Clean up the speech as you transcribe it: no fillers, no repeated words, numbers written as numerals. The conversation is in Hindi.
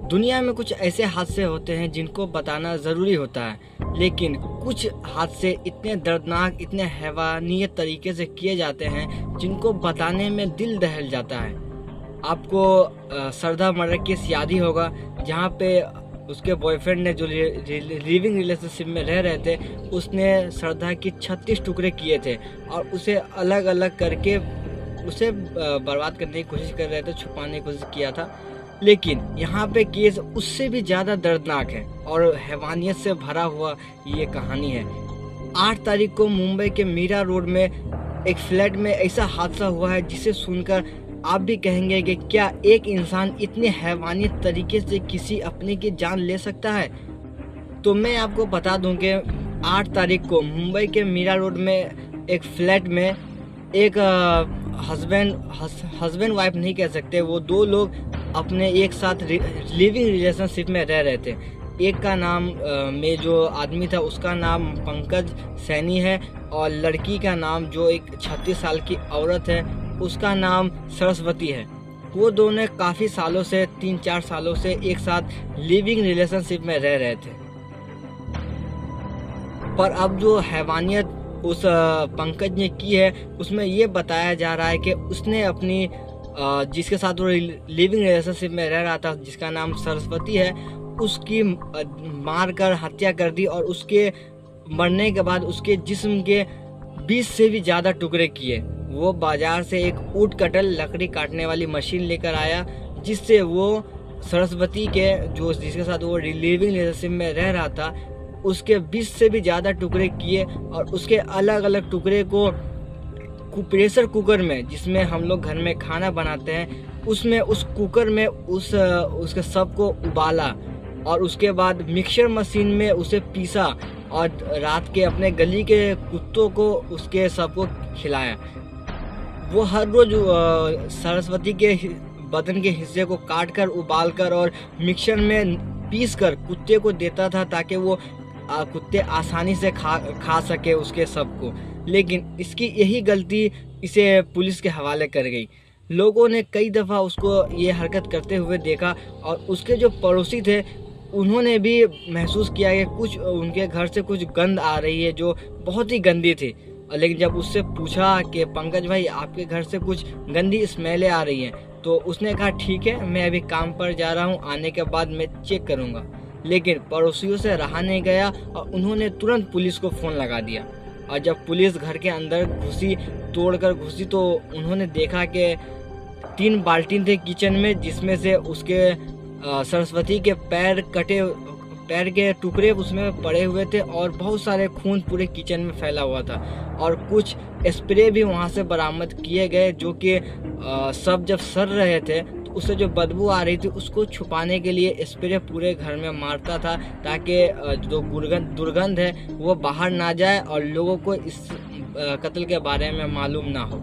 दुनिया में कुछ ऐसे हादसे होते हैं जिनको बताना ज़रूरी होता है, लेकिन कुछ हादसे इतने दर्दनाक, इतने हैवानियत तरीके से किए जाते हैं जिनको बताने में दिल दहल जाता है। आपको श्रद्धा मर्डर केस याद ही होगा, जहाँ पे उसके बॉयफ्रेंड ने जो लिविंग रिलेशनशिप में रह रहे थे, उसने श्रद्धा की 36 टुकड़े किए थे और उसे अलग अलग करके उसे बर्बाद करने की कोशिश कर रहे थे, छुपाने की कोशिश किया था। लेकिन यहाँ पे केस उससे भी ज़्यादा दर्दनाक है और हैवानियत से भरा हुआ ये कहानी है। 8 तारीख को मुंबई के मीरा रोड में एक फ्लैट में ऐसा हादसा हुआ है जिसे सुनकर आप भी कहेंगे कि क्या एक इंसान इतने हैवानियत तरीके से किसी अपने की जान ले सकता है। तो मैं आपको बता दूं कि 8 तारीख को मुंबई के मीरा रोड में एक फ्लैट में एक हस्बैंड वाइफ नहीं कह सकते, वो 2 लोग अपने एक साथ लिविंग रिलेशनशिप में रह रहे थे। एक का नाम में जो आदमी था उसका नाम पंकज सैनी है और लड़की का नाम जो एक 36 साल की औरत है उसका नाम सरस्वती है। वो दोनों काफ़ी सालों से 3-4 सालों से एक साथ लिविंग रिलेशनशिप में रह रहे थे। पर अब जो हैवानियत उस पंकज ने की है उसमें ये बताया जा रहा है कि उसने अपनी जिसके साथ वो लिविंग रिलेशनशिप में रह रहा था, जिसका नाम सरस्वती है, उसकी मारकर हत्या कर दी और उसके मरने के बाद उसके जिस्म के 20 से भी ज़्यादा टुकड़े किए। वो बाजार से एक वुड कटर लकड़ी काटने वाली मशीन लेकर आया, जिससे वो सरस्वती के जिसके साथ वो लिविंग रिलेशनशिप में रह रहा था उसके 20 से भी ज़्यादा टुकड़े किए और उसके अलग अलग टुकड़े को प्रेशर कुकर में, जिसमें हम लोग घर में खाना बनाते हैं, उसमें उस कुकर में उसके सब को उबाला और उसके बाद मिक्सर मशीन में उसे पीसा और रात के अपने गली के कुत्तों को उसके सब को खिलाया। वो हर रोज सरस्वती के बदन के हिस्से को काट कर, उबाल कर और मिक्सर में पीस कर कुत्ते को देता था ताकि वो कुत्ते आसानी से खा सके उसके सब को। लेकिन इसकी यही गलती इसे पुलिस के हवाले कर गई। लोगों ने कई दफ़ा उसको ये हरकत करते हुए देखा और उसके जो पड़ोसी थे उन्होंने भी महसूस किया कि कुछ उनके घर से कुछ गंध आ रही है जो बहुत ही गंदी थी। लेकिन जब उससे पूछा कि पंकज भाई आपके घर से कुछ गंदी स्मेलें आ रही हैं, तो उसने कहा ठीक है, मैं अभी काम पर जा रहा हूँ, आने के बाद मैं चेक करूँगा। लेकिन पड़ोसियों से रहा नहीं गया और उन्होंने तुरंत पुलिस को फ़ोन लगा दिया। और जब पुलिस घर के अंदर तोड़कर घुसी तो उन्होंने देखा कि 3 बाल्टी थे किचन में, जिसमें से उसके सरस्वती के पैर के टुकड़े उसमें पड़े हुए थे और बहुत सारे खून पूरे किचन में फैला हुआ था। और कुछ स्प्रे भी वहाँ से बरामद किए गए जो कि सब जब सड़ रहे थे तो उससे जो बदबू आ रही थी उसको छुपाने के लिए स्प्रे पूरे घर में मारता था ताकि जो दुर्गंध है वो बाहर ना जाए और लोगों को इस कत्ल के बारे में मालूम ना हो।